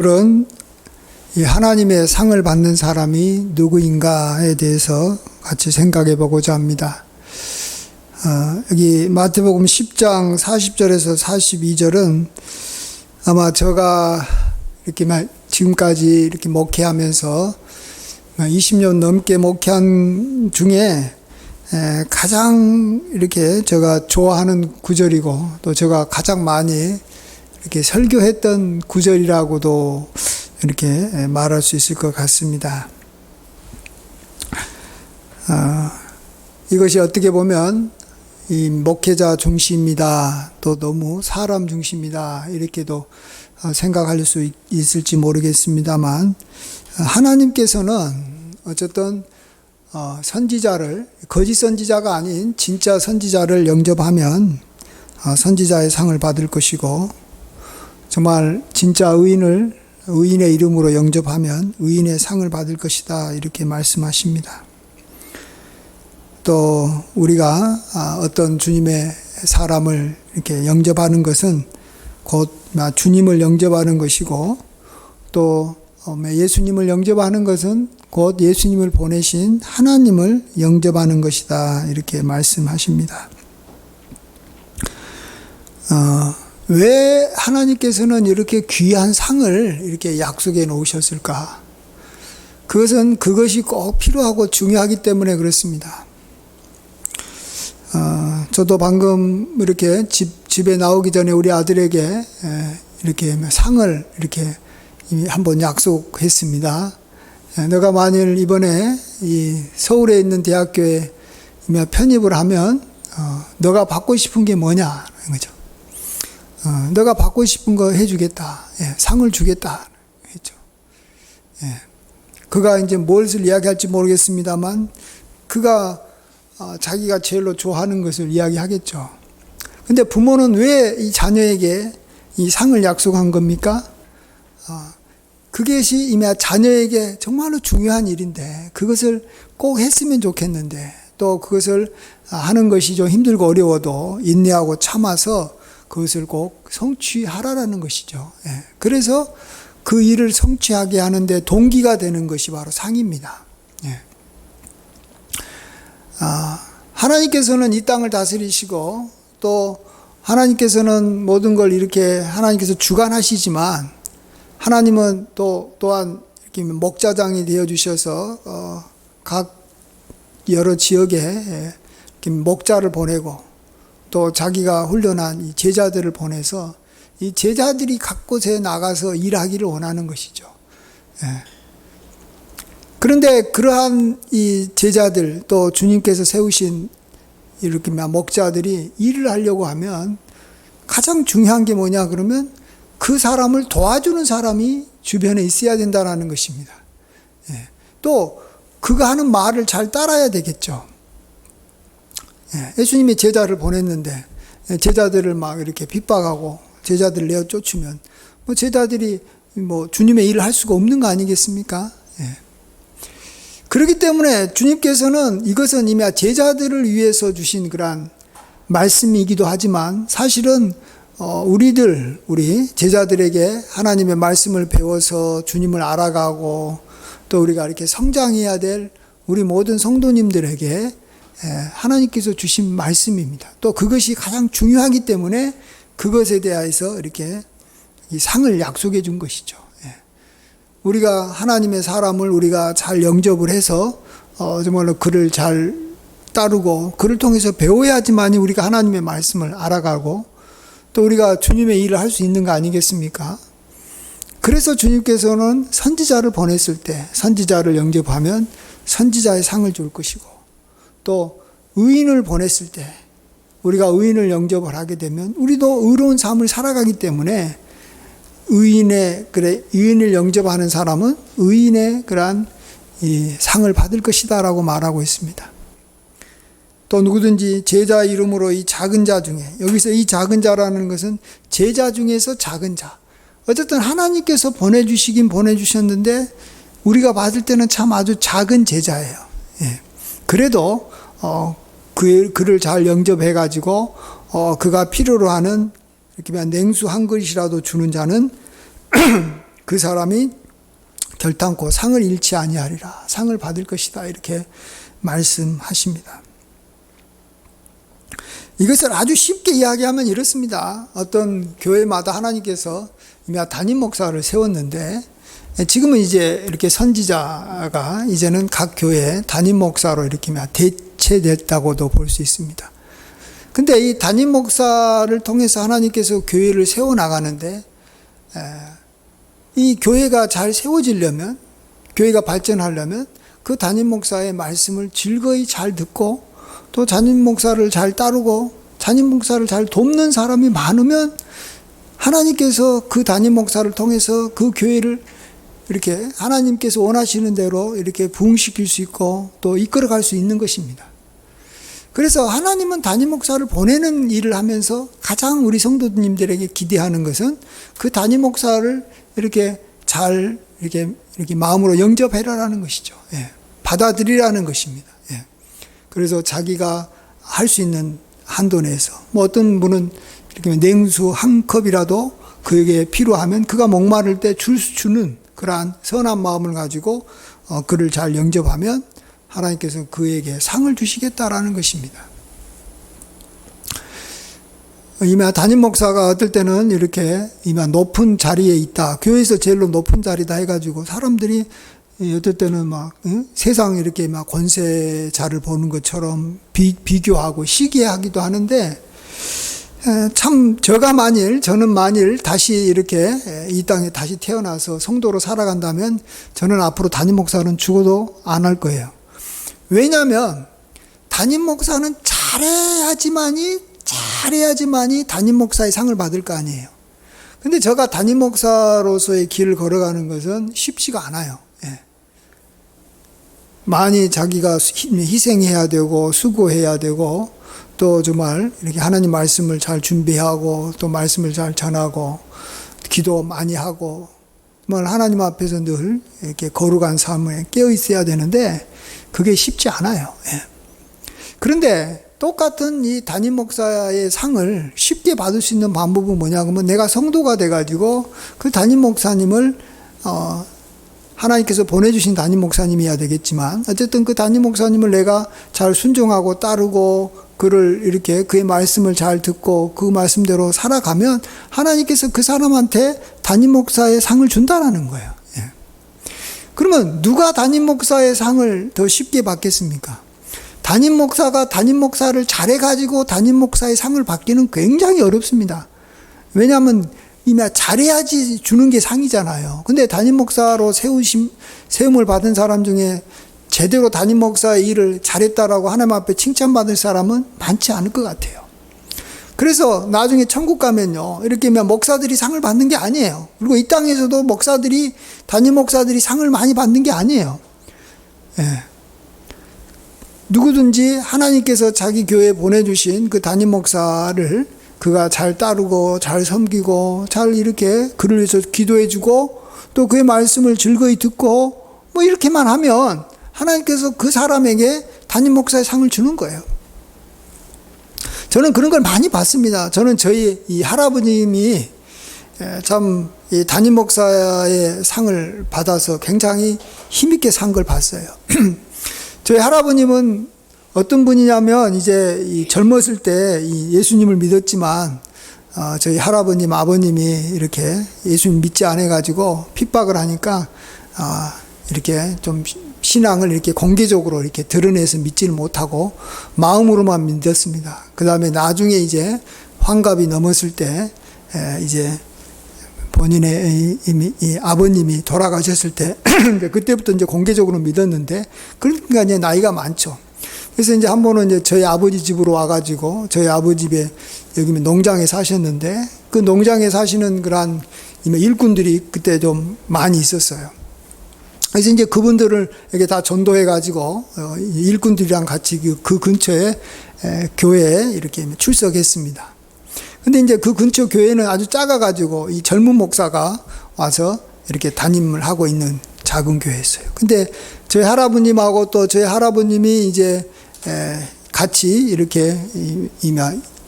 오늘은 이 하나님의 상을 받는 사람이 누구인가에 대해서 같이 생각해 보고자 합니다. 여기 마태복음 10장 40절에서 42절은 아마 제가 이렇게 지금까지 이렇게 목회하면서 20년 넘게 목회한 중에 가장 이렇게 제가 좋아하는 구절이고 또 제가 가장 많이 이렇게 설교했던 구절이라고도 이렇게 말할 수 있을 것 같습니다. 이것이 어떻게 보면 이 목회자 중심이다, 또 너무 사람 중심이다 이렇게도 생각할 수 있을지 모르겠습니다만, 하나님께서는 어쨌든 선지자를, 거짓 선지자가 아닌 진짜 선지자를 영접하면 선지자의 상을 받을 것이고, 정말 진짜 의인의 이름으로 영접하면 의인의 상을 받을 것이다 이렇게 말씀하십니다. 또 우리가 어떤 주님의 사람을 이렇게 영접하는 것은 곧 주님을 영접하는 것이고, 또 예수님을 영접하는 것은 곧 예수님을 보내신 하나님을 영접하는 것이다 이렇게 말씀하십니다. 왜 하나님께서는 이렇게 귀한 상을 이렇게 약속해 놓으셨을까? 그것이 꼭 필요하고 중요하기 때문에 그렇습니다. 저도 방금 이렇게 집에 나오기 전에 우리 아들에게 이렇게 상을 이렇게 한번 약속했습니다. 너가 만일 이번에 이 서울에 있는 대학교에 편입을 하면 너가 받고 싶은 게 뭐냐? 거죠. 너가 받고 싶은 거 해주겠다. 상을 주겠다. 했죠. 그가 이제 무엇을 이야기할지 모르겠습니다만, 그가 자기가 제일로 좋아하는 것을 이야기하겠죠. 근데 부모는 왜 이 자녀에게 이 상을 약속한 겁니까? 그것이 이미 자녀에게 정말로 중요한 일인데, 그것을 꼭 했으면 좋겠는데, 또 그것을 하는 것이 좀 힘들고 어려워도 인내하고 참아서 그것을 꼭 성취하라라는 것이죠. 그래서 그 일을 성취하게 하는데 동기가 되는 것이 바로 상입니다. 하나님께서는 이 땅을 다스리시고, 또 하나님께서는 모든 걸 이렇게 하나님께서 주관하시지만, 하나님은 또한 이렇게 목자장이 되어 주셔서 각 여러 지역에 이렇게 목자를 보내고, 또 자기가 훈련한 이 제자들을 보내서 이 제자들이 각 곳에 나가서 일하기를 원하는 것이죠. 그런데 그러한 이 제자들, 또 주님께서 세우신 이렇게 목자들이 일을 하려고 하면 가장 중요한 게 뭐냐 그러면 그 사람을 도와주는 사람이 주변에 있어야 된다는 것입니다. 또 그가 하는 말을 잘 따라야 되겠죠. 예수님이 제자를 보냈는데 제자들을 막 이렇게 핍박하고 제자들을 내어 쫓으면 제자들이 주님의 일을 할 수가 없는 거 아니겠습니까? 그렇기 때문에 주님께서는 이것은 이미 제자들을 위해서 주신 그러한 말씀이기도 하지만, 사실은 우리 제자들에게 하나님의 말씀을 배워서 주님을 알아가고 또 우리가 이렇게 성장해야 될 우리 모든 성도님들에게 하나님께서 주신 말씀입니다. 또 그것이 가장 중요하기 때문에 그것에 대해서 이렇게 이 상을 약속해 준 것이죠. 우리가 하나님의 사람을 우리가 잘 영접을 해서 정말로 그를 잘 따르고 그를 통해서 배워야지만 우리가 하나님의 말씀을 알아가고 또 우리가 주님의 일을 할 수 있는 거 아니겠습니까? 그래서 주님께서는 선지자를 보냈을 때 선지자를 영접하면 선지자의 상을 줄 것이고, 또 의인을 보냈을 때 우리가 의인을 영접을 하게 되면 우리도 의로운 삶을 살아가기 때문에 의인을 영접하는 사람은 의인의 그러한 이 상을 받을 것이다라고 말하고 있습니다. 또 누구든지 제자 이름으로 이 작은 자 중에, 여기서 이 작은 자라는 것은 제자 중에서 작은 자, 어쨌든 하나님께서 보내주시긴 보내주셨는데 우리가 받을 때는 참 아주 작은 제자예요. 그래도 그를 잘 영접해가지고 그가 필요로 하는 이렇게 냉수 한 그릇이라도 주는 자는 그 사람이 결탄코 상을 잃지 아니하리라. 상을 받을 것이다. 이렇게 말씀하십니다. 이것을 아주 쉽게 이야기하면 이렇습니다. 어떤 교회마다 하나님께서 담임 목사를 세웠는데 지금은 이제 이렇게 선지자가 이제는 각 교회 담임 목사로 이렇게 대체됐다고도 볼 수 있습니다. 근데 이 담임 목사를 통해서 하나님께서 교회를 세워나가는데 이 교회가 잘 세워지려면, 교회가 발전하려면 그 담임 목사의 말씀을 즐거이 잘 듣고 또 담임 목사를 잘 따르고 담임 목사를 잘 돕는 사람이 많으면 하나님께서 그 담임 목사를 통해서 그 교회를 이렇게 하나님께서 원하시는 대로 이렇게 부흥시킬 수 있고 또 이끌어갈 수 있는 것입니다. 그래서 하나님은 담임 목사를 보내는 일을 하면서 가장 우리 성도님들에게 기대하는 것은 그 담임 목사를 이렇게 잘 이렇게 마음으로 영접해라라는 것이죠. 예. 받아들이라는 것입니다. 예. 그래서 자기가 할 수 있는 한도 내에서 뭐 어떤 분은 이렇게 냉수 한 컵이라도 그에게 필요하면 그가 목마를 때 주는 그러한 선한 마음을 가지고 그를 잘 영접하면 하나님께서 그에게 상을 주시겠다라는 것입니다. 이미 담임 목사가 어떨 때는 이렇게 이미 높은 자리에 있다. 교회에서 제일 높은 자리다 해가지고 사람들이 어떨 때는 막 세상 이렇게 막 권세자를 보는 것처럼 비교하고 시기하기도 하는데 참 저는 만일 다시 이렇게 이 땅에 다시 태어나서 성도로 살아간다면 저는 앞으로 담임 목사는 죽어도 안 할 거예요. 왜냐하면 담임 목사는 잘해야지만이 담임 목사의 상을 받을 거 아니에요. 근데 제가 담임 목사로서의 길을 걸어가는 것은 쉽지가 않아요. 예. 많이 자기가 희생해야 되고 수고해야 되고 또 정말 이렇게 하나님 말씀을 잘 준비하고 또 말씀을 잘 전하고 기도 많이 하고 하나님 앞에서 늘 이렇게 거룩한 삶에 깨어 있어야 되는데 그게 쉽지 않아요. 예. 그런데 똑같은 이 담임 목사의 상을 쉽게 받을 수 있는 방법은 뭐냐면 내가 성도가 돼가지고 그 담임 목사님을 하나님께서 보내주신 담임 목사님이어야 되겠지만 어쨌든 그 담임 목사님을 내가 잘 순종하고 따르고 그를 이렇게 그의 말씀을 잘 듣고 그 말씀대로 살아가면 하나님께서 그 사람한테 담임 목사의 상을 준다라는 거예요. 예. 그러면 누가 담임 목사의 상을 더 쉽게 받겠습니까? 담임 목사가 담임 목사를 잘해가지고 담임 목사의 상을 받기는 굉장히 어렵습니다. 왜냐하면 이미 잘해야지 주는 게 상이잖아요. 근데 담임 목사로 세움을 받은 사람 중에 제대로 담임 목사의 일을 잘했다라고 하나님 앞에 칭찬받을 사람은 많지 않을 것 같아요. 그래서 나중에 천국 가면요, 이렇게 목사들이 상을 받는 게 아니에요. 그리고 이 땅에서도 담임 목사들이 상을 많이 받는 게 아니에요. 예. 누구든지 하나님께서 자기 교회에 보내주신 그 담임 목사를 그가 잘 따르고 잘 섬기고 잘 이렇게 그를 위해서 기도해주고 또 그의 말씀을 즐거이 듣고 뭐 이렇게만 하면 하나님께서 그 사람에게 담임 목사의 상을 주는 거예요. 저는 그런 걸 많이 봤습니다. 저는 저희 이 할아버님이 참 이 담임 목사의 상을 받아서 굉장히 힘있게 산 걸 봤어요. 저희 할아버님은 어떤 분이냐면 이제 이 젊었을 때 이 예수님을 믿었지만 저희 할아버님 아버님이 이렇게 예수님 믿지 않아 가지고 핍박을 하니까 이렇게 좀 신앙을 이렇게 공개적으로 이렇게 드러내서 믿지를 못하고 마음으로만 믿었습니다. 그 다음에 나중에 이제 환갑이 넘었을 때 이제 본인의 이 아버님이 돌아가셨을 때 그때부터 이제 공개적으로 믿었는데 그러니까 이제 나이가 많죠. 그래서 이제 한 번은 이제 저희 아버지 집으로 와가지고 저희 아버지 집에 여기 농장에 사셨는데 그 농장에 사시는 그런 일꾼들이 그때 좀 많이 있었어요. 그래서 이제 그분들을 이렇게 다 전도해가지고 일꾼들이랑 같이 그 근처에 교회에 이렇게 출석했습니다. 근데 이제 그 근처 교회는 아주 작아가지고 이 젊은 목사가 와서 이렇게 담임을 하고 있는 작은 교회였어요. 근데 저희 할아버님하고 또 저희 할아버님이 이제 같이 이렇게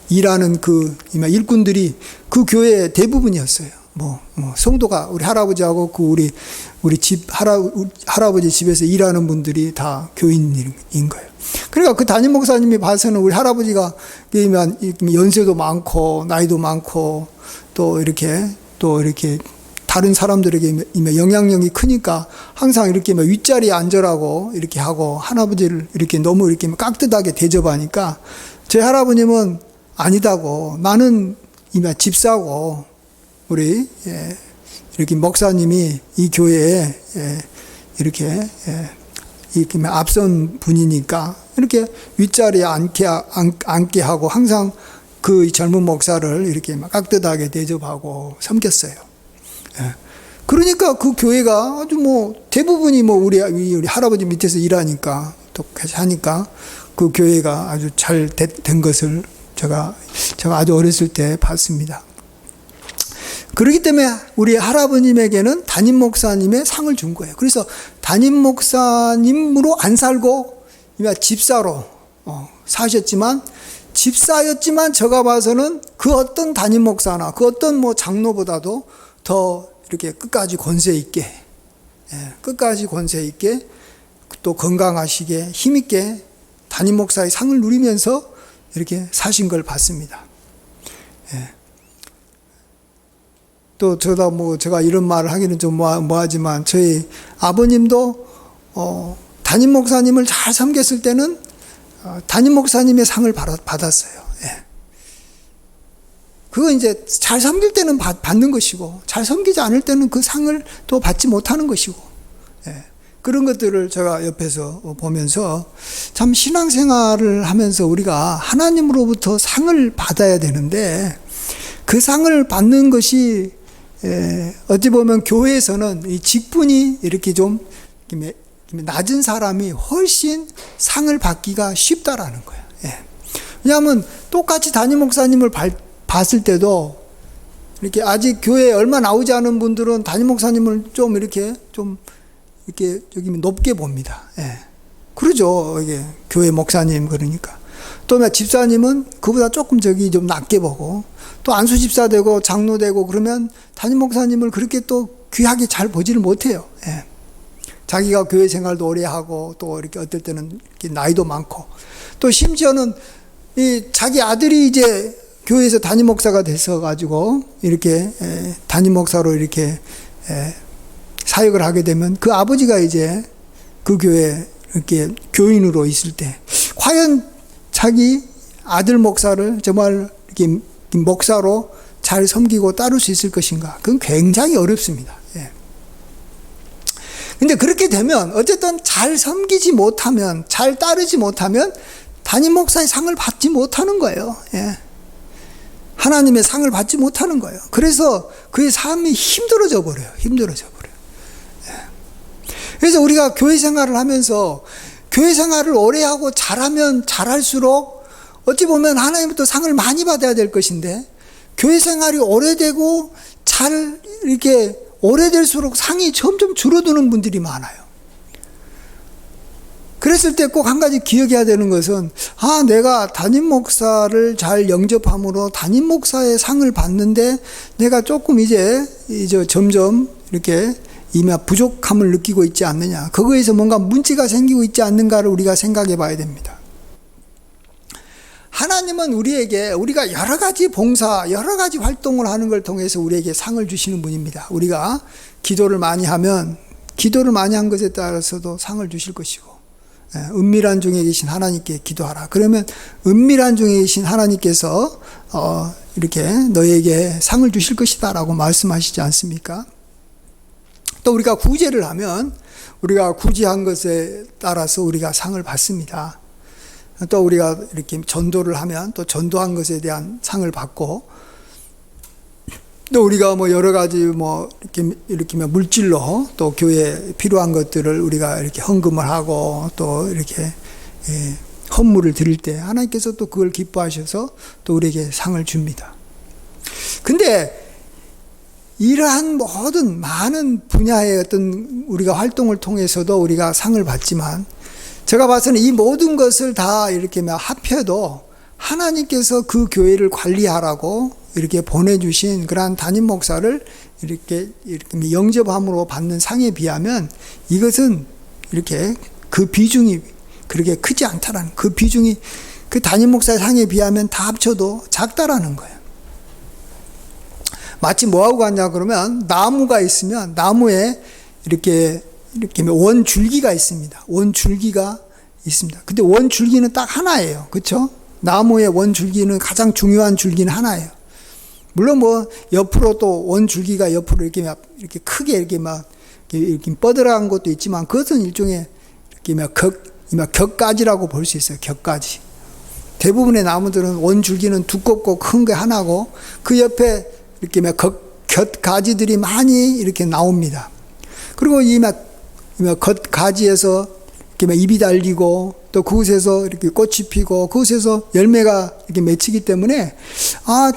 일하는 그 일꾼들이 그 교회의 대부분이었어요. 성도가 우리 할아버지하고 우리 집 할아버지 집에서 일하는 분들이 다 교인인 거예요. 그러니까 그 담임 목사님이 봐서는 우리 할아버지가 연세도 많고 나이도 많고 또 이렇게 다른 사람들에게 영향력이 크니까 항상 이렇게 윗자리에 앉으라고 이렇게 하고 할아버지를 이렇게 너무 이렇게 깍듯하게 대접하니까 제 할아버님은 아니다고, 나는 집사고 우리 이렇게 목사님이 이 교회에 이렇게 앞선 분이니까 이렇게 윗자리에 앉게 하고 항상 그 젊은 목사를 이렇게 깍듯하게 대접하고 섬겼어요. 그러니까 그 교회가 아주 대부분이 우리 할아버지 밑에서 일하니까 또 같이 하니까 그 교회가 아주 잘 된 것을 제가 아주 어렸을 때 봤습니다. 그렇기 때문에 우리 할아버님에게는 담임 목사님의 상을 준 거예요. 그래서 담임 목사님으로 안 살고 집사로 사셨지만, 집사였지만 제가 봐서는 그 어떤 담임 목사나 그 어떤 장로보다도 더 이렇게 끝까지 권세 있게 또 건강하시게 힘있게 담임 목사의 상을 누리면서 이렇게 사신 걸 봤습니다. 또 제가 이런 말을 하기는 좀 뭐하지만 저희 아버님도 담임 목사님을 잘 섬겼을 때는 담임 목사님의 상을 받았어요. 그거 이제 잘 섬길 때는 받는 것이고, 잘 섬기지 않을 때는 그 상을 또 받지 못하는 것이고, 그런 것들을 제가 옆에서 보면서 참 신앙생활을 하면서 우리가 하나님으로부터 상을 받아야 되는데, 그 상을 받는 것이 어찌 보면 교회에서는 이 직분이 이렇게 좀 낮은 사람이 훨씬 상을 받기가 쉽다라는 거예요. 왜냐하면 똑같이 담임 목사님을 봤을 때도 이렇게 아직 교회에 얼마 나오지 않은 분들은 담임 목사님을 좀 이렇게 여기 높게 봅니다. 그러죠. 이게 교회 목사님 그러니까. 또 집사님은 그보다 조금 좀 낮게 보고, 또 안수 집사 되고 장로 되고 그러면 담임 목사님을 그렇게 또 귀하게 잘 보지를 못해요. 자기가 교회 생활도 오래 하고 또 이렇게 어떨 때는 이렇게 나이도 많고, 또 심지어는 이 자기 아들이 이제 교회에서 담임 목사가 돼서 가지고 이렇게 담임 목사로 이렇게 사역을 하게 되면 그 아버지가 이제 그 교회 이렇게 교인으로 있을 때 과연 자기 아들 목사를 정말 이렇게 목사로 잘 섬기고 따를 수 있을 것인가? 그건 굉장히 어렵습니다. 근데 그렇게 되면 어쨌든 잘 섬기지 못하면, 잘 따르지 못하면 담임 목사의 상을 받지 못하는 거예요. 하나님의 상을 받지 못하는 거예요. 그래서 그의 삶이 힘들어져 버려요. 그래서 우리가 교회 생활을 하면서 교회 생활을 오래 하고 잘하면 잘할수록 어찌 보면 하나님부터 상을 많이 받아야 될 것인데, 교회 생활이 오래되고 잘 이렇게 오래될수록 상이 점점 줄어드는 분들이 많아요. 그랬을 때 꼭 한 가지 기억해야 되는 것은, 내가 담임 목사를 잘 영접함으로 담임 목사의 상을 받는데 내가 조금 이제 점점 이렇게 부족함을 느끼고 있지 않느냐, 그거에서 뭔가 문제가 생기고 있지 않는가를 우리가 생각해 봐야 됩니다. 하나님은 우리가 여러 가지 봉사, 여러 가지 활동을 하는 걸 통해서 우리에게 상을 주시는 분입니다. 우리가 기도를 많이 하면 기도를 많이 한 것에 따라서도 상을 주실 것이고, 은밀한 중에 계신 하나님께 기도하라. 그러면 은밀한 중에 계신 하나님께서 이렇게 너에게 상을 주실 것이다 라고 말씀하시지 않습니까? 또 우리가 구제를 하면 우리가 구제한 것에 따라서 우리가 상을 받습니다. 또 우리가 이렇게 전도를 하면 또 전도한 것에 대한 상을 받고, 또 우리가 여러 가지 이렇게 물질로 또 교회에 필요한 것들을 우리가 이렇게 헌금을 하고 또 이렇게 헌물을 드릴 때 하나님께서 또 그걸 기뻐하셔서 또 우리에게 상을 줍니다. 근데 이러한 모든 많은 분야의 어떤 우리가 활동을 통해서도 우리가 상을 받지만, 제가 봐서는 이 모든 것을 다 이렇게 합해도 하나님께서 그 교회를 관리하라고 이렇게 보내주신 그러한 담임 목사를 이렇게 영접함으로 받는 상에 비하면 이것은 이렇게 그 비중이 그렇게 크지 않다라는, 그 비중이 그 담임 목사의 상에 비하면 다 합쳐도 작다라는 거예요. 마치 뭐하고 같냐 그러면 나무가 있으면 나무에 이렇게 원줄기가 있습니다. 원줄기가 있습니다. 근데 원줄기는 딱 하나예요. 그렇죠? 나무의 원줄기는 가장 중요한 줄기는 하나예요. 물론 뭐 옆으로 또 원줄기가 옆으로 이렇게 크게 이렇게 뻗어간 것도 있지만 그것은 일종의 격가지라고 볼 수 있어요. 격가지. 대부분의 나무들은 원줄기는 두껍고 큰 게 하나고 그 옆에 이렇게 곁가지들이 많이 이렇게 나옵니다. 그리고 이 겉가지에서 이렇게 잎이 달리고 또 그곳에서 이렇게 꽃이 피고 그곳에서 열매가 이렇게 맺히기 때문에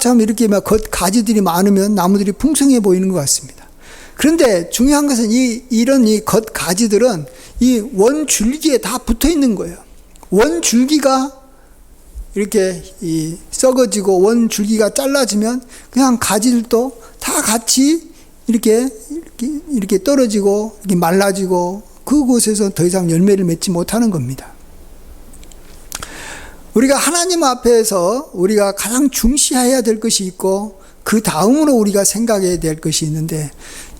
참 이렇게 겉가지들이 많으면 나무들이 풍성해 보이는 것 같습니다. 그런데 중요한 것은 이런 겉가지들은 이 원줄기에 다 붙어 있는 거예요. 원줄기가 이렇게 썩어지고 원줄기가 잘라지면 그냥 가지들도 다 같이 이렇게 떨어지고 이렇게 말라지고 그곳에서 더 이상 열매를 맺지 못하는 겁니다. 우리가 하나님 앞에서 우리가 가장 중시해야 될 것이 있고 그 다음으로 우리가 생각해야 될 것이 있는데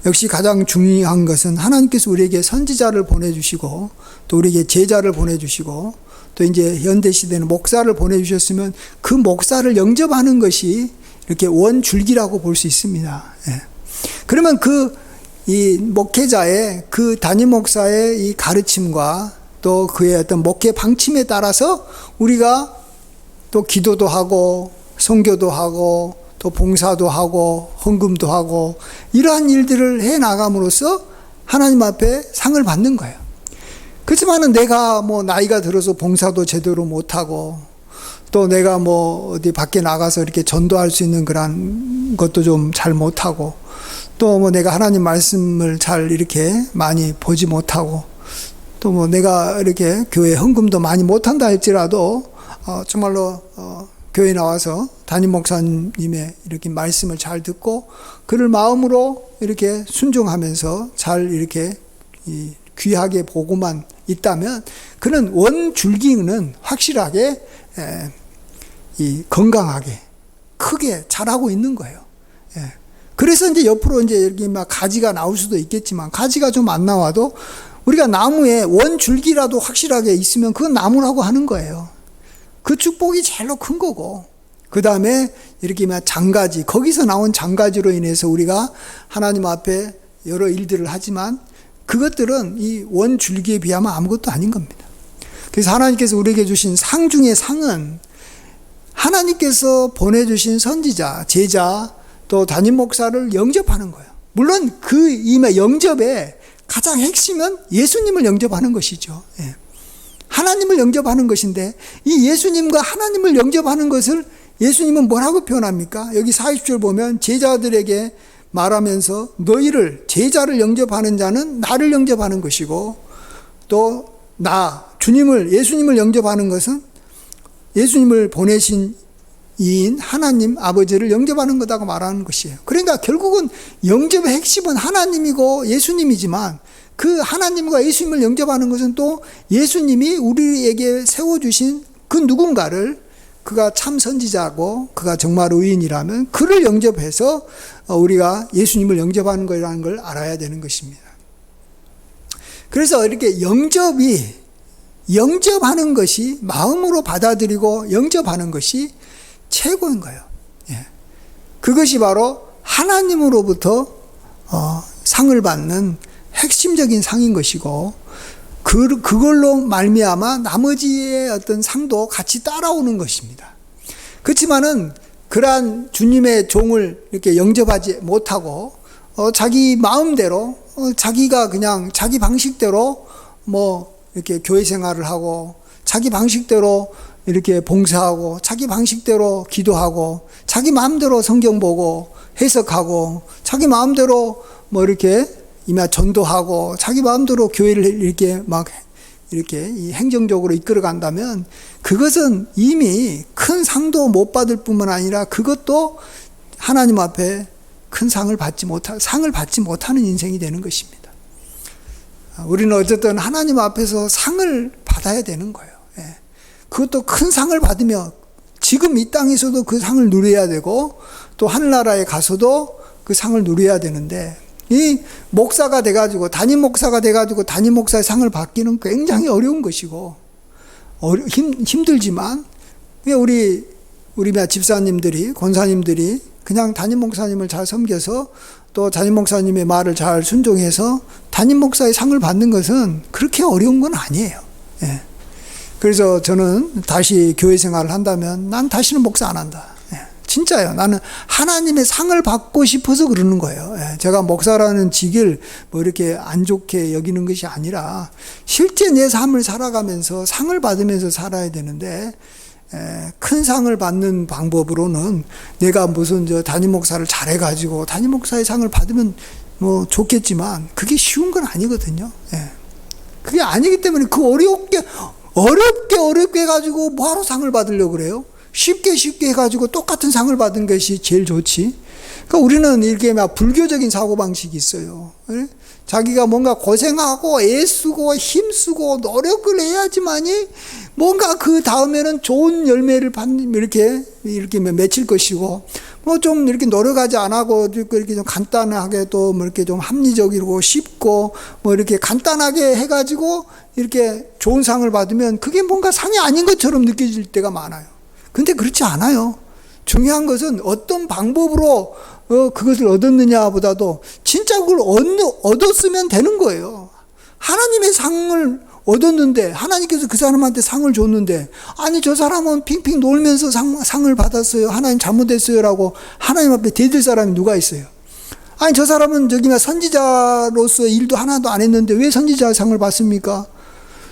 역시 가장 중요한 것은 하나님께서 우리에게 선지자를 보내주시고 또 우리에게 제자를 보내주시고 또 이제 현대시대는 목사를 보내주셨으면 그 목사를 영접하는 것이 이렇게 원줄기라고 볼 수 있습니다. 예. 그러면 이 목회자의 그 담임 목사의 이 가르침과 또 그의 어떤 목회 방침에 따라서 우리가 또 기도도 하고 선교도 하고 또 봉사도 하고 헌금도 하고 이러한 일들을 해 나감으로써 하나님 앞에 상을 받는 거예요. 그렇지만은 내가 뭐 나이가 들어서 봉사도 제대로 못하고 또 내가 뭐 어디 밖에 나가서 이렇게 전도할 수 있는 그런 것도 좀 잘 못하고 또 뭐 내가 하나님 말씀을 잘 이렇게 많이 보지 못하고 또 뭐 내가 이렇게 교회 헌금도 많이 못한다 할지라도 정말로 교회 나와서 담임 목사님의 이렇게 말씀을 잘 듣고 그를 마음으로 이렇게 순종하면서 잘 이렇게 귀하게 보고만 있다면 그는 원줄기는 확실하게 건강하게 크게 자라고 있는 거예요. 그래서 이제 옆으로 이제 이렇게 가지가 나올 수도 있겠지만 가지가 좀 안 나와도 우리가 나무에 원줄기라도 확실하게 있으면 그건 나무라고 하는 거예요. 그 축복이 제일로 큰 거고 그 다음에 이렇게 장가지 거기서 나온 장가지로 인해서 우리가 하나님 앞에 여러 일들을 하지만 그것들은 이 원줄기에 비하면 아무것도 아닌 겁니다. 그래서 하나님께서 우리에게 주신 상 중의 상은 하나님께서 보내주신 선지자, 제자, 또 담임 목사를 영접하는 거예요. 물론 그 영접의 가장 핵심은 예수님을 영접하는 것이죠. 하나님을 영접하는 것인데 이 예수님과 하나님을 영접하는 것을 예수님은 뭐라고 표현합니까? 여기 40절 보면 제자들에게 말하면서 너희를 제자를 영접하는 자는 나를 영접하는 것이고 또 예수님을 영접하는 것은 예수님을 보내신 이인 하나님 아버지를 영접하는 거다고 말하는 것이에요. 그러니까 결국은 영접의 핵심은 하나님이고 예수님이지만 그 하나님과 예수님을 영접하는 것은 또 예수님이 우리에게 세워주신 그 누군가를 그가 참 선지자고 그가 정말 의인이라면 그를 영접해서 우리가 예수님을 영접하는 거라는 걸 알아야 되는 것입니다. 그래서 이렇게 영접하는 것이 마음으로 받아들이고 영접하는 것이 최고인 거예요. 그것이 바로 하나님으로부터 상을 받는 핵심적인 상인 것이고 그걸로 말미암아 나머지의 어떤 상도 같이 따라오는 것입니다. 그렇지만은 그러한 주님의 종을 이렇게 영접하지 못하고 자기 마음대로 자기가 그냥 자기 방식대로 뭐 이렇게 교회 생활을 하고 자기 방식대로 이렇게 봉사하고 자기 방식대로 기도하고 자기 마음대로 성경 보고 해석하고 자기 마음대로 뭐 이렇게 전도하고 자기 마음대로 교회를 이렇게 이 행정적으로 이끌어 간다면 그것은 이미 큰 상도 못 받을 뿐만 아니라 그것도 하나님 앞에 큰 상을 받지 못하는 인생이 되는 것입니다. 우리는 어쨌든 하나님 앞에서 상을 받아야 되는 거예요. 예. 그것도 큰 상을 받으며 지금 이 땅에서도 그 상을 누려야 되고 또 하늘나라에 가서도 그 상을 누려야 되는데, 이 목사가 돼가지고 담임 목사가 돼가지고 담임 목사의 상을 받기는 굉장히 어려운 것이고 힘들지만, 우리 집사님들이, 권사님들이 그냥 담임 목사님을 잘 섬겨서 또 담임 목사님의 말을 잘 순종해서 담임 목사의 상을 받는 것은 그렇게 어려운 건 아니에요. 예. 그래서 저는 다시 교회 생활을 한다면 난 다시는 목사 안 한다. 예. 진짜요. 나는 하나님의 상을 받고 싶어서 그러는 거예요. 예. 제가 목사라는 직을 뭐 이렇게 안 좋게 여기는 것이 아니라 실제 내 삶을 살아가면서 상을 받으면서 살아야 되는데, 큰 상을 받는 방법으로는 내가 무슨 담임 목사를 잘해가지고 담임 목사의 상을 받으면 뭐 좋겠지만 그게 쉬운 건 아니거든요. 예. 그게 아니기 때문에 그 어렵게 해가지고 뭐하러 상을 받으려고 그래요? 쉽게 해가지고 똑같은 상을 받은 것이 제일 좋지. 그러니까 우리는 이렇게 막 불교적인 사고방식이 있어요. 예? 자기가 뭔가 고생하고 애쓰고 힘쓰고 노력을 해야지만이 뭔가 그 다음에는 좋은 열매를 이렇게 맺힐 것이고, 뭐 좀 이렇게 노력하지 않고 이렇게 좀 간단하게 또 뭐 이렇게 좀 합리적이고 쉽고 뭐 이렇게 간단하게 해가지고 이렇게 좋은 상을 받으면 그게 뭔가 상이 아닌 것처럼 느껴질 때가 많아요. 근데 그렇지 않아요. 중요한 것은 어떤 방법으로 그것을 얻었느냐 보다도 진짜 그걸 얻었으면 되는 거예요. 하나님의 상을 얻었는데, 하나님께서 그 사람한테 상을 줬는데, 아니 저 사람은 핑핑 놀면서 상을 받았어요, 하나님 잘못했어요 라고 하나님 앞에 대들 사람이 누가 있어요? 아니 저 사람은 선지자로서 일도 하나도 안 했는데 왜 선지자 상을 받습니까?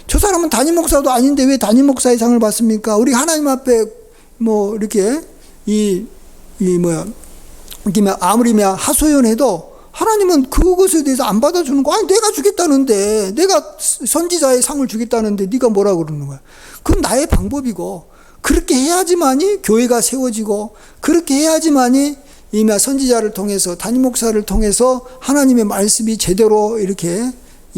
저 사람은 담임 목사도 아닌데 왜 담임 목사의 상을 받습니까? 우리 하나님 앞에 뭐 이렇게 아무리 하소연해도 하나님은 그것에 대해서 안 받아주는 거. 아니 내가 주겠다는데, 내가 선지자의 상을 주겠다는데 네가 뭐라 그러는 거야? 그건 나의 방법이고, 그렇게 해야지만이 교회가 세워지고, 그렇게 해야지만이 선지자를 통해서, 담임 목사를 통해서 하나님의 말씀이 제대로 이렇게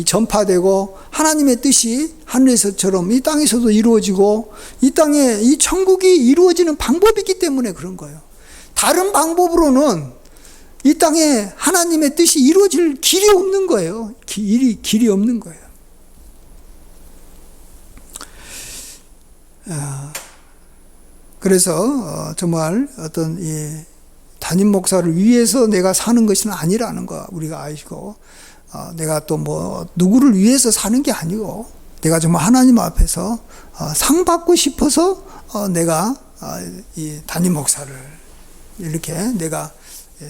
전파되고 하나님의 뜻이 하늘에서처럼 이 땅에서도 이루어지고, 이 땅에 이 천국이 이루어지는 방법이기 때문에 그런 거예요. 다른 방법으로는 이 땅에 하나님의 뜻이 이루어질 길이 없는 거예요. 길이 없는 거예요. 그래서 정말 어떤 이 담임 목사를 위해서 내가 사는 것은 아니라는 거 우리가 아시고, 내가 또 뭐 누구를 위해서 사는 게 아니고, 내가 정말 하나님 앞에서 상 받고 싶어서 내가 이 담임 목사를 이렇게 내가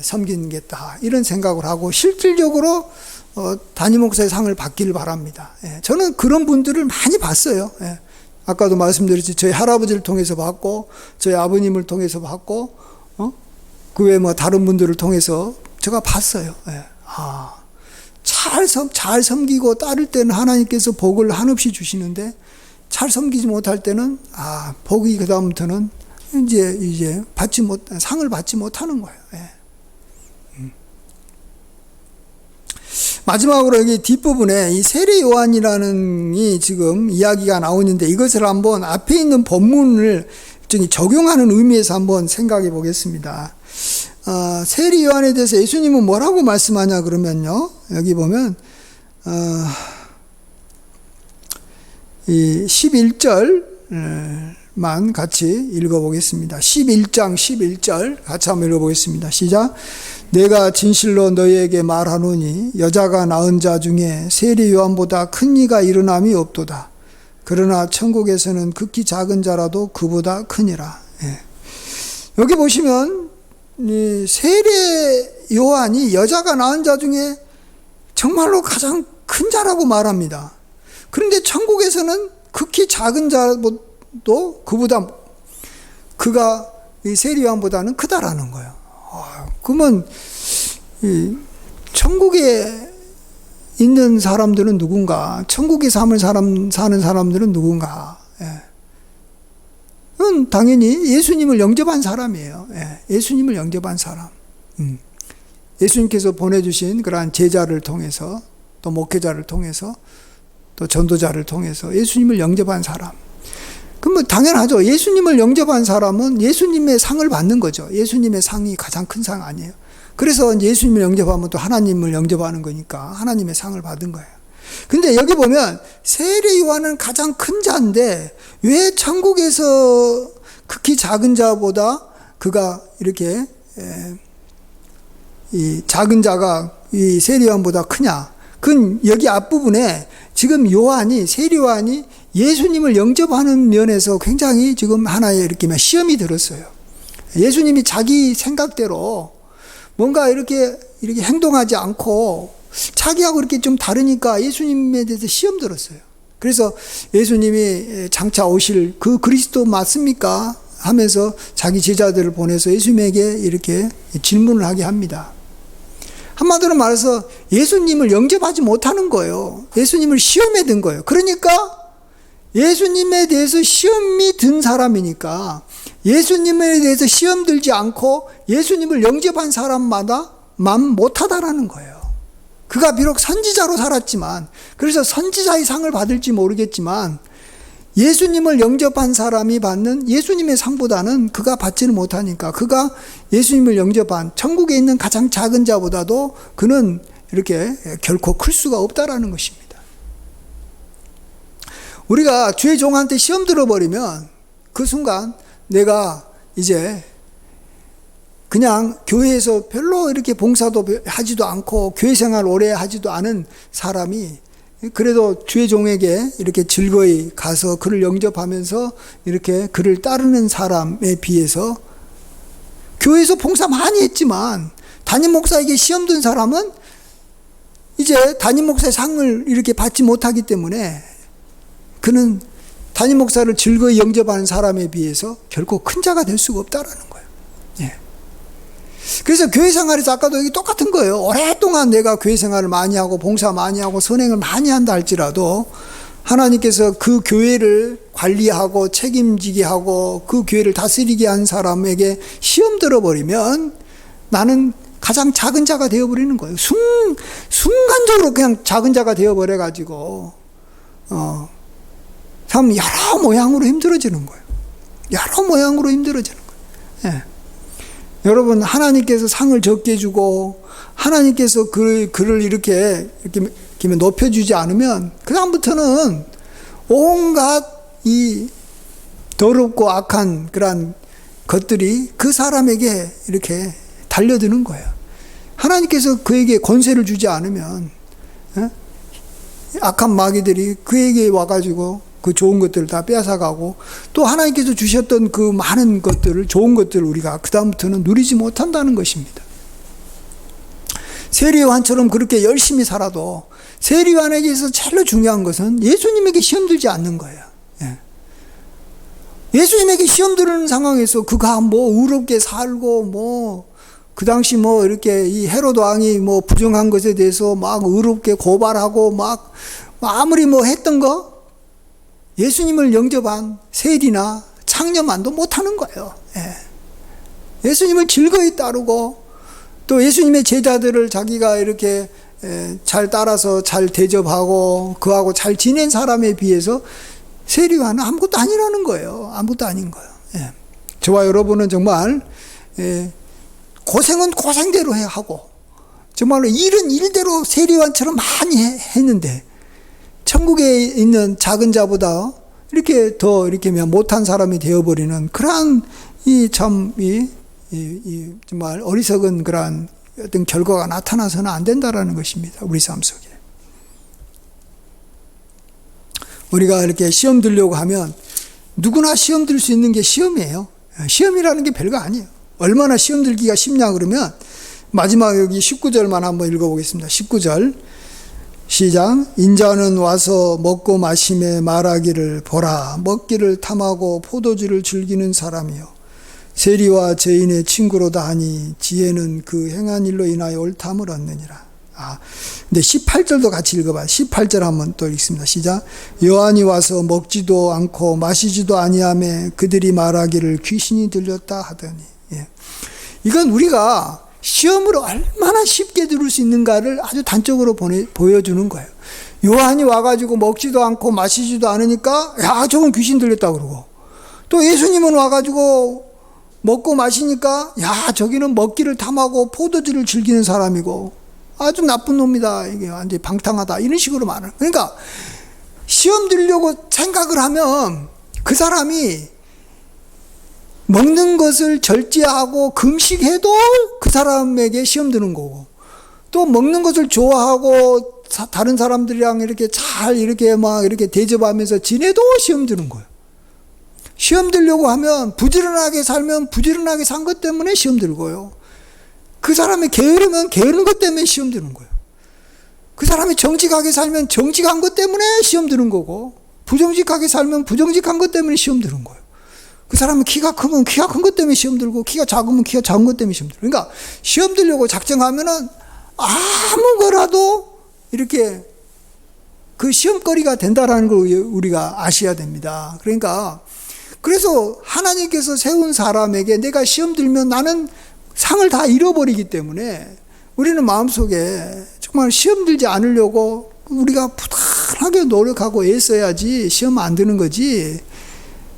섬기겠다 이런 생각을 하고 실질적으로 담임 목사의 상을 받기를 바랍니다. 저는 그런 분들을 많이 봤어요. 아까도 말씀드렸지, 저희 할아버지를 통해서 받고 저희 아버님을 통해서 받고 그 외에 뭐 다른 분들을 통해서 제가 봤어요. 잘 섬기고 따를 때는 하나님께서 복을 한없이 주시는데, 잘 섬기지 못할 때는 복이 그 다음부터는 이제 상을 받지 못하는 거예요. 마지막으로 여기 뒷부분에 이 세례 요한이라는 이 지금 이야기가 나오는데, 이것을 한번 앞에 있는 본문을 적용하는 의미에서 한번 생각해 보겠습니다. 세례 요한에 대해서 예수님은 뭐라고 말씀하냐 그러면요, 여기 보면 이 11절만 같이 읽어보겠습니다. 11장 11절 같이 한번 읽어보겠습니다. 시작. 내가 진실로 너희에게 말하노니 여자가 낳은 자 중에 세례 요한보다 큰 이가 일어남이 없도다. 그러나 천국에서는 극히 작은 자라도 그보다 크니라. 여기 보시면 이 세례 요한이 여자가 낳은 자 중에 정말로 가장 큰 자라고 말합니다. 그런데 천국에서는 극히 작은 자도 그가 이 세례 요한보다는 크다라는 거예요. 그러면 이 천국에 있는 사람들은 누군가? 천국에 사는 사람들은 누군가? 그건 당연히 예수님을 영접한 사람이에요. 예수님을 영접한 사람. 예수님께서 보내주신 그러한 제자를 통해서, 또 목회자를 통해서, 또 전도자를 통해서 예수님을 영접한 사람. 그럼 뭐 당연하죠. 예수님을 영접한 사람은 예수님의 상을 받는 거죠. 예수님의 상이 가장 큰 상 아니에요. 그래서 예수님을 영접하면 또 하나님을 영접하는 거니까 하나님의 상을 받은 거예요. 근데 여기 보면 세례 요한은 가장 큰 자인데 왜 천국에서 극히 작은 자보다 그가 이렇게 이 작은 자가 이 세례 요한보다 크냐? 그건 여기 앞부분에 지금 세례 요한이 예수님을 영접하는 면에서 굉장히 지금 하나의 이렇게 시험이 들었어요. 예수님이 자기 생각대로 뭔가 이렇게 행동하지 않고 자기하고 이렇게 좀 다르니까 예수님에 대해서 시험 들었어요. 그래서 예수님이 장차 오실 그 그리스도 맞습니까? 하면서 자기 제자들을 보내서 예수님에게 이렇게 질문을 하게 합니다. 한마디로 말해서 예수님을 영접하지 못하는 거예요. 예수님을 시험에 든 거예요. 그러니까 예수님에 대해서 시험이 든 사람이니까 예수님에 대해서 시험 들지 않고 예수님을 영접한 사람마다만 못하다라는 거예요. 그가 비록 선지자로 살았지만, 그래서 선지자의 상을 받을지 모르겠지만 예수님을 영접한 사람이 받는 예수님의 상보다는 그가 받지는 못하니까 그가 예수님을 영접한 천국에 있는 가장 작은 자보다도 그는 이렇게 결코 클 수가 없다라는 것입니다. 우리가 주의 종한테 시험 들어버리면 그 순간 내가 이제 그냥 교회에서 별로 이렇게 봉사도 하지도 않고 교회 생활 오래 하지도 않은 사람이 그래도 주의 종에게 이렇게 즐거이 가서 그를 영접하면서 이렇게 그를 따르는 사람에 비해서 교회에서 봉사 많이 했지만 담임 목사에게 시험 든 사람은 이제 담임 목사의 상을 이렇게 받지 못하기 때문에 그는 담임 목사를 즐거이 영접하는 사람에 비해서 결코 큰 자가 될 수가 없다라는 거예요. 그래서 교회 생활에서 아까도 여기 똑같은 거예요. 오랫동안 내가 교회 생활을 많이 하고 봉사 많이 하고 선행을 많이 한다 할지라도 하나님께서 그 교회를 관리하고 책임지게 하고 그 교회를 다스리게 한 사람에게 시험 들어버리면 나는 가장 작은 자가 되어버리는 거예요. 순간적으로 그냥 작은 자가 되어버려가지고 참 여러 모양으로 힘들어지는 거예요. 여러 모양으로 힘들어지는 거예요. 여러분, 하나님께서 상을 적게 주고 하나님께서 그를 이렇게 높여주지 않으면 그다음부터는 온갖 이 더럽고 악한 그런 것들이 그 사람에게 이렇게 달려드는 거예요. 하나님께서 그에게 권세를 주지 않으면 악한 마귀들이 그에게 와가지고 그 좋은 것들을 다 빼앗아가고 또 하나님께서 주셨던 그 많은 것들을, 좋은 것들을 우리가 그 다음부터는 누리지 못한다는 것입니다. 세례 요한처럼 그렇게 열심히 살아도 세례 요한에게서 제일 중요한 것은 예수님에게 시험 들지 않는 거예요. 예수님에게 시험 들는 상황에서 그가 의롭게 살고 그 당시 이렇게 이 헤로드 왕이 부정한 것에 대해서 막 의롭게 고발하고 아무리 했던 거 예수님을 영접한 세리나 창녀만도 못하는 거예요. 예수님을 즐거이 따르고 또 예수님의 제자들을 자기가 이렇게 잘 따라서 잘 대접하고 그하고 잘 지낸 사람에 비해서 세례 요한은 아무것도 아니라는 거예요. 아무것도 아닌 거예요. 저와 여러분은 정말 고생은 고생대로 해야 하고 정말로 일은 일대로 세례 요한처럼 많이 했는데 천국에 있는 작은 자보다 이렇게 더 이렇게 못한 사람이 되어버리는 그러한 정말 어리석은 그러한 어떤 결과가 나타나서는 안 된다라는 것입니다. 우리 삶 속에. 우리가 이렇게 시험 들려고 하면 누구나 시험 들 수 있는 게 시험이에요. 시험이라는 게 별거 아니에요. 얼마나 시험 들기가 쉽냐 그러면 마지막 여기 19절만 한번 읽어보겠습니다. 19절 시작. 인자는 와서 먹고 마심에 말하기를 보라 먹기를 탐하고 포도주를 즐기는 사람이요 세리와 죄인의 친구로다 하니 지혜는 그 행한 일로 인하여 옳담을 얻느니라. 근데 18절도 같이 읽어봐요. 18절 한번 또 읽습니다. 시작. 요한이 와서 먹지도 않고 마시지도 아니하며 그들이 말하기를 귀신이 들렸다 하더니. 예. 이건 우리가 시험을 얼마나 쉽게 들을 수 있는가를 아주 단적으로 보여주는 거예요. 요한이 와가지고 먹지도 않고 마시지도 않으니까 야 저건 귀신 들렸다 그러고, 또 예수님은 와가지고 먹고 마시니까 야 저기는 먹기를 탐하고 포도주를 즐기는 사람이고 아주 나쁜 놈이다, 이게 완전히 방탕하다, 이런 식으로 말을. 그러니까 시험 들려고 생각을 하면 그 사람이 먹는 것을 절제하고 금식해도 그 사람에게 시험 드는 거고, 또 먹는 것을 좋아하고 다른 사람들이랑 이렇게 잘 이렇게 막 이렇게 대접하면서 지내도 시험 드는 거예요. 시험 들려고 하면 부지런하게 살면 부지런하게 산 것 때문에 시험 들고요. 그 사람이 게으르면 게으른 것 때문에 시험 드는 거예요. 그 사람이 정직하게 살면 정직한 것 때문에 시험 드는 거고, 부정직하게 살면 부정직한 것 때문에 시험 드는 거예요. 그 사람은 키가 크면 키가 큰 것 때문에 시험 들고, 키가 작으면 키가 작은 것 때문에 시험 들고. 그러니까 시험 들려고 작정하면은 아무 거라도 이렇게 그 시험거리가 된다라는 걸 우리가 아셔야 됩니다. 그러니까 그래서 하나님께서 세운 사람에게 내가 시험 들면 나는 상을 다 잃어버리기 때문에 우리는 마음속에 정말 시험 들지 않으려고 우리가 부단하게 노력하고 애써야지 시험 안 드는 거지,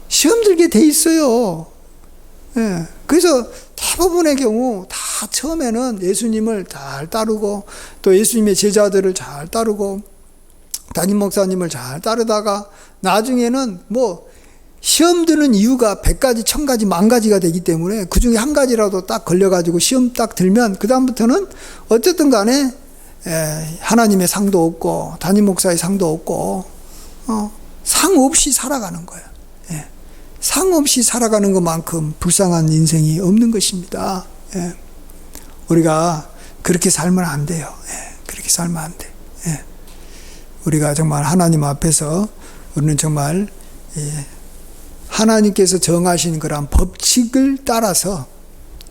시험 들게 돼 있어요. 예. 그래서 대부분의 경우 다 처음에는 예수님을 잘 따르고 또 예수님의 제자들을 잘 따르고 담임 목사님을 잘 따르다가 나중에는 뭐 시험 드는 이유가 100가지, 1000가지, 10,000가지가 되기 때문에 그 중에 한 가지라도 딱 걸려가지고 시험 딱 들면 그 다음부터는 어쨌든 간에 하나님의 상도 없고 담임 목사의 상도 없고 상 없이 살아가는 거예요. 예. 상 없이 살아가는 것만큼 불쌍한 인생이 없는 것입니다. 예. 우리가 그렇게 살면 안 돼요. 예. 그렇게 살면 안 돼. 예. 우리가 정말 하나님 앞에서 우리는 정말 하나님께서 정하신 그런 법칙을 따라서,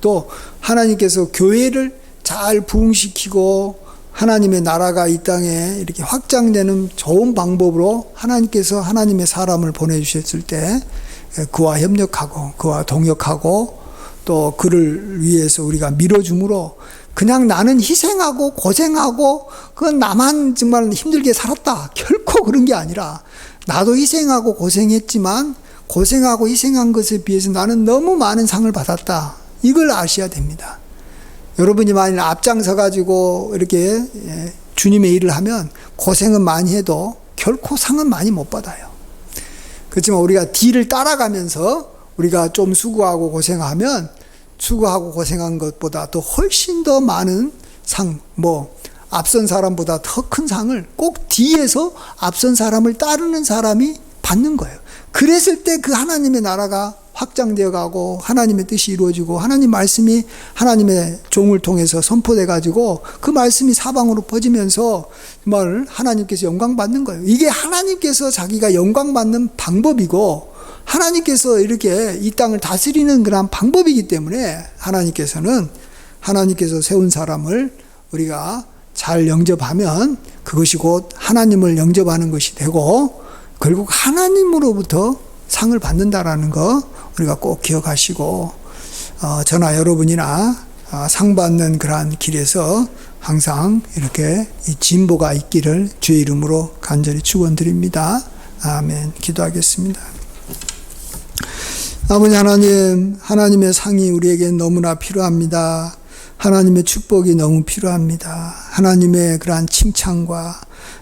또 하나님께서 교회를 잘 부흥시키고 하나님의 나라가 이 땅에 이렇게 확장되는 좋은 방법으로 하나님께서 하나님의 사람을 보내주셨을 때 그와 협력하고 그와 동역하고 또 그를 위해서 우리가 밀어줌으로, 그냥 나는 희생하고 고생하고 그건 나만 정말 힘들게 살았다, 결코 그런 게 아니라 나도 희생하고 고생했지만 고생하고 희생한 것에 비해서 나는 너무 많은 상을 받았다, 이걸 아셔야 됩니다. 여러분이 만일 앞장서 가지고 이렇게 주님의 일을 하면 고생은 많이 해도 결코 상은 많이 못 받아요. 그렇지만 우리가 뒤를 따라가면서 우리가 좀 수고하고 고생하면 수고하고 고생한 것보다 더 훨씬 더 많은 상, 앞선 사람보다 더 큰 상을 꼭 뒤에서 앞선 사람을 따르는 사람이 받는 거예요. 그랬을 때 그 하나님의 나라가 확장되어 가고 하나님의 뜻이 이루어지고 하나님 말씀이 하나님의 종을 통해서 선포돼 가지고 그 말씀이 사방으로 퍼지면서 정말 하나님께서 영광 받는 거예요. 이게 하나님께서 자기가 영광 받는 방법이고 하나님께서 이렇게 이 땅을 다스리는 그런 방법이기 때문에 하나님께서 세운 사람을 우리가 잘 영접하면 그것이 곧 하나님을 영접하는 것이 되고 결국 하나님으로부터 상을 받는다라는 거 우리가 꼭 기억하시고, 저나 여러분이나 상 받는 그러한 길에서 항상 이렇게 진보가 있기를 주의 이름으로 간절히 축원드립니다. 아멘. 기도하겠습니다. 아버지 하나님, 하나님의 상이 우리에게 너무나 필요합니다. 하나님의 축복이 너무 필요합니다. 하나님의 그러한 칭찬과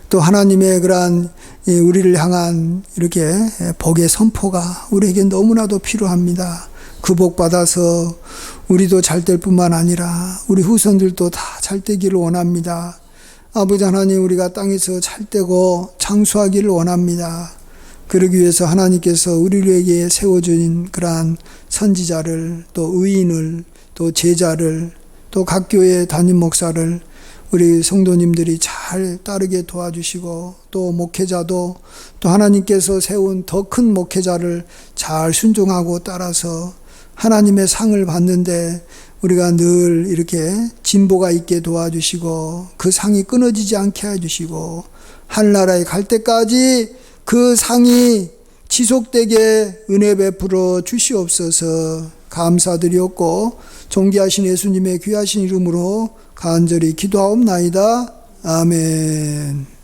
또 하나님의 그러한 우리를 향한 이렇게 복의 선포가 우리에게 너무나도 필요합니다. 그 복 받아서 우리도 잘 될 뿐만 아니라 우리 후손들도 다 잘 되기를 원합니다. 아버지 하나님, 우리가 땅에서 잘 되고 장수하기를 원합니다. 그러기 위해서 하나님께서 우리에게 세워준 그러한 선지자를, 또 의인을, 또 제자를, 또 각 교회 담임 목사를 우리 성도님들이 잘 따르게 도와주시고, 또 목회자도 또 하나님께서 세운 더 큰 목회자를 잘 순종하고 따라서 하나님의 상을 받는데 우리가 늘 이렇게 진보가 있게 도와주시고 그 상이 끊어지지 않게 해주시고 하늘나라에 갈 때까지 그 상이 지속되게 은혜 베풀어 주시옵소서. 감사드리옵고 존귀하신 예수님의 귀하신 이름으로 간절히 기도하옵나이다. 아멘.